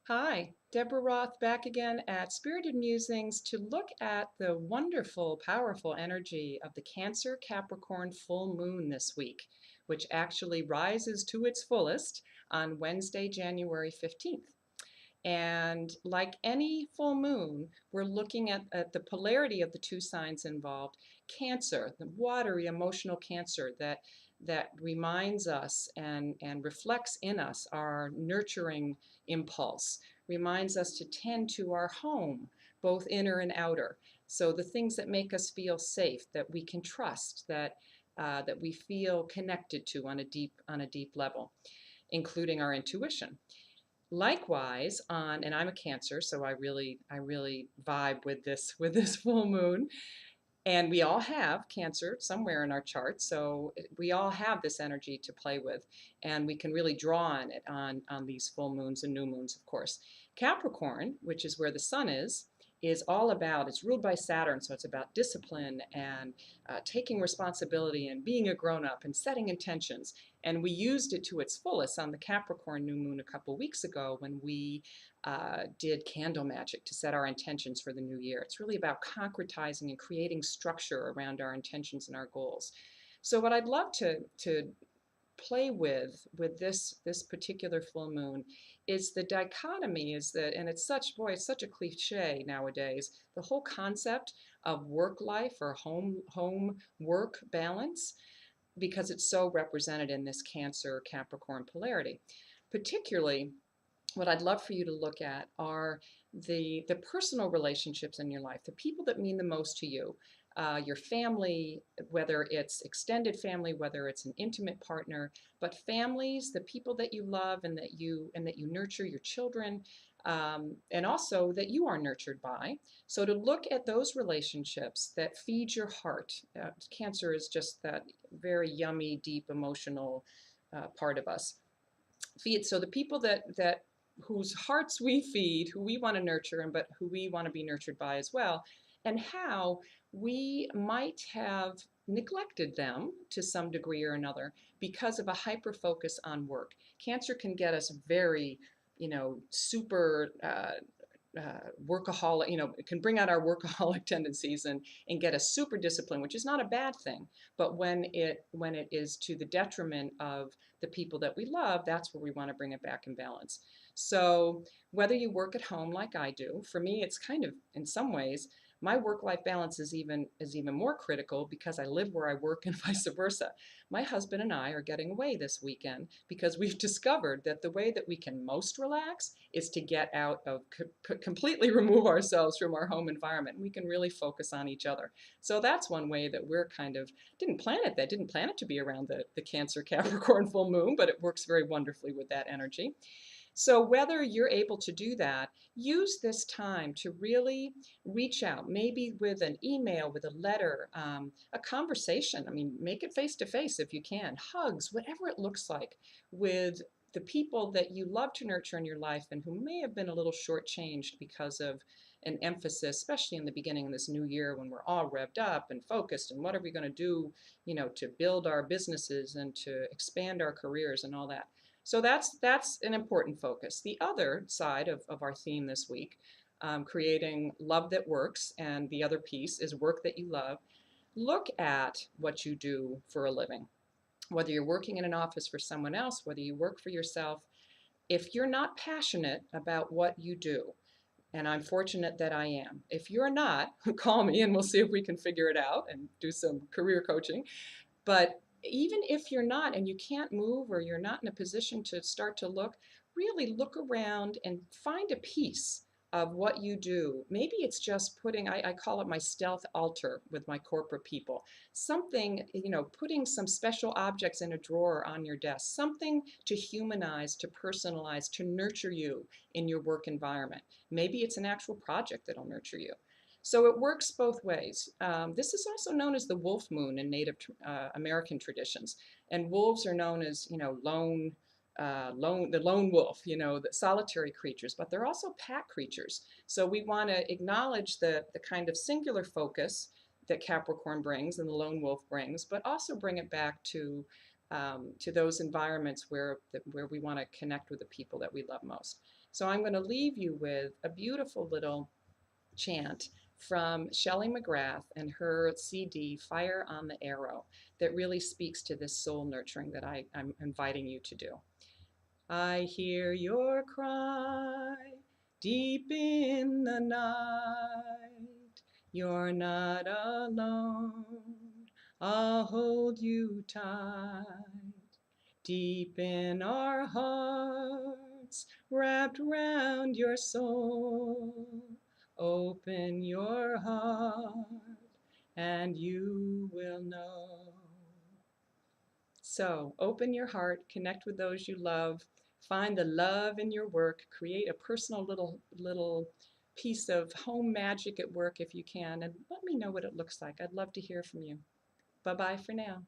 Hi, Deborah Roth back again at Spirited Musings to look at the wonderful, powerful energy of the Cancer Capricorn full moon this week, which actually rises to its fullest on Wednesday, January 15th. And like any full moon, we're looking at the polarity of the two signs involved. Cancer, the watery emotional cancer that reminds us and reflects in us our nurturing impulse, reminds us to tend to our home, both inner and outer. So the things that make us feel safe, that we can trust, that we feel connected to on a deep level, including our intuition. Likewise, and I'm a Cancer, so I really vibe with this full moon. And we all have Cancer somewhere in our chart, so we all have this energy to play with, and we can really draw on it on these full moons and new moons, of course. Capricorn, which is where the sun is all about, it's ruled by Saturn, so it's about discipline and taking responsibility and being a grown-up and setting intentions. And we used it to its fullest on the Capricorn new moon a couple weeks ago when we did candle magic to set our intentions for the new year. It's really about concretizing and creating structure around our intentions and our goals. So what I'd love to play with this particular full moon is the dichotomy is that, and it's such, boy, it's such a cliche nowadays, the whole concept of work life or home work balance, because it's so represented in this Cancer Capricorn polarity. Particularly, what I'd love for you to look at are the personal relationships in your life, the people that mean the most to you, your family, whether it's extended family, whether it's an intimate partner, but families, the people that you love and that you nurture, your children, and also that you are nurtured by. So to look at those relationships that feed your heart. Cancer is just that very yummy, deep, emotional part of us. Feed so the people that whose hearts we feed, who we want to nurture, and but who we want to be nurtured by as well, and how we might have neglected them to some degree or another because of a hyper focus on work. Cancer can get us very, super workaholic, it can bring out our workaholic tendencies and get us super disciplined, which is not a bad thing. But when it is to the detriment of the people that we love, that's where we want to bring it back in balance. So whether you work at home like I do, for me, it's kind of, in some ways, my work-life balance is even more critical because I live where I work and vice versa. My husband and I are getting away this weekend because we've discovered that the way that we can most relax is to get out of, completely remove ourselves from our home environment. We can really focus on each other. So that's one way that we're kind of, didn't plan it to be around the Cancer Capricorn full moon, but it works very wonderfully with that energy. So whether you're able to do that, use this time to really reach out, maybe with an email, with a letter, a conversation. I mean, make it face to face if you can, hugs, whatever it looks like, with the people that you love to nurture in your life and who may have been a little shortchanged because of an emphasis, especially in the beginning of this new year when we're all revved up and focused and what are we going to do, to build our businesses and to expand our careers and all that. So that's an important focus. The other side of our theme this week, creating love that works, and the other piece is work that you love. Look at what you do for a living. Whether you're working in an office for someone else, whether you work for yourself, if you're not passionate about what you do, and I'm fortunate that I am. If you're not, call me and we'll see if we can figure it out and do some career coaching. But even if you're not and you can't move or you're not in a position to start to look, really look around and find a piece of what you do. Maybe it's just putting, I call it my stealth altar with my corporate people. Something, putting some special objects in a drawer on your desk, something to humanize, to personalize, to nurture you in your work environment. Maybe it's an actual project that'll nurture you. So it works both ways. This is also known as the wolf moon in Native American traditions, and wolves are known as, the lone wolf, the solitary creatures, but they're also pack creatures. So we want to acknowledge the kind of singular focus that Capricorn brings and the lone wolf brings, but also bring it back to to those environments where we want to connect with the people that we love most. So I'm going to leave you with a beautiful little chant from Shelley McGrath and her CD, Fire on the Arrow, that really speaks to this soul nurturing that I'm inviting you to do. I hear your cry deep in the night. You're not alone. I'll hold you tight. Deep in our hearts, wrapped round your soul. Open your heart and you will know. So open your heart, connect with those you love, find the love in your work, create a personal little piece of home magic at work if you can, and let me know what it looks like. I'd love to hear from you. Bye-bye for now.